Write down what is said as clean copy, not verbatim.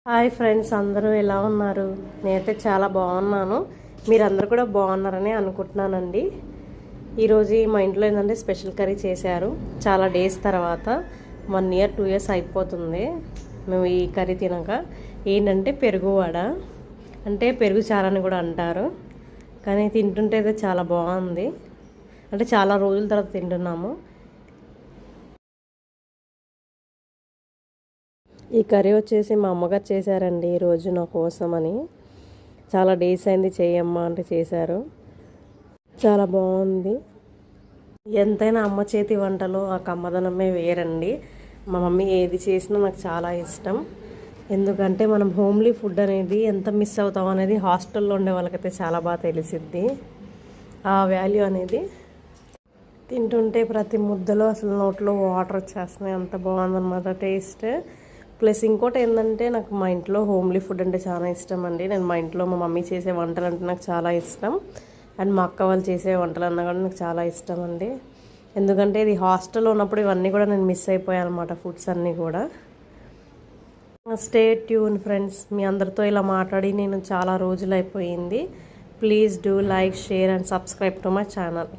Hi friends, అందరూ ఎలా ఉన్నారు? నేనైతే చాలా బాగున్నాను. మీరందరూ కూడా బాగున్నారని అనుకుంటున్నానండి. ఈరోజు మా ఇంట్లో ఏంటంటే స్పెషల్ కర్రీ చేశారు. చాలా డేస్ తర్వాత 1 year 2 years అయిపోతుంది మేము ఈ కర్రీ తినక. ఏంటంటే పెరుగు వడ, అంటే పెరుగు చారని కూడా అంటారు. కానీ తింటుంటే అయితే చాలా బాగుంది. అంటే చాలా రోజుల తర్వాత తింటున్నాము. ఈ కర్రీ వచ్చేసి మా అమ్మగారు చేశారండి ఈరోజు నా కోసమని. చాలా డేస్ అయింది చేయమ్మా అంటే చేశారు. చాలా బాగుంది. ఎంతైనా అమ్మ చేతి వంటలో ఆ కమ్మదనమే వేరండి. మా మమ్మీ ఏది చేసినా నాకు చాలా ఇష్టం. ఎందుకంటే మనం హోమ్లీ ఫుడ్ అనేది ఎంత మిస్ అవుతాం అనేది హాస్టల్లో ఉండే వాళ్ళకైతే చాలా బాగా తెలిసిద్ది. ఆ వాల్యూ అనేది తింటుంటే ప్రతి ముద్దలో అసలు నోట్లో వాటర్ వచ్చేస్తున్నాయి. అంత బాగుందన్నమాట టేస్ట్. ప్లస్ ఇంకోటి ఏంటంటే నాకు మా ఇంట్లో హోమ్లీ ఫుడ్ అంటే చాలా ఇష్టం అండి. నేను మా ఇంట్లో మా మమ్మీ చేసే వంటలు అంటే నాకు చాలా ఇష్టం. అండ్ మా అక్క వాళ్ళు చేసే వంటలు అన్నా కూడా నాకు చాలా ఇష్టం అండి. ఎందుకంటే ఇది హాస్టల్లో ఉన్నప్పుడు ఇవన్నీ కూడా నేను మిస్ అయిపోయాను అనమాట, ఫుడ్స్ అన్నీ కూడా. Stay tune friends. మీ అందరితో ఇలా మాట్లాడి నేను చాలా రోజులు అయిపోయింది. Please do like, share and subscribe to my channel.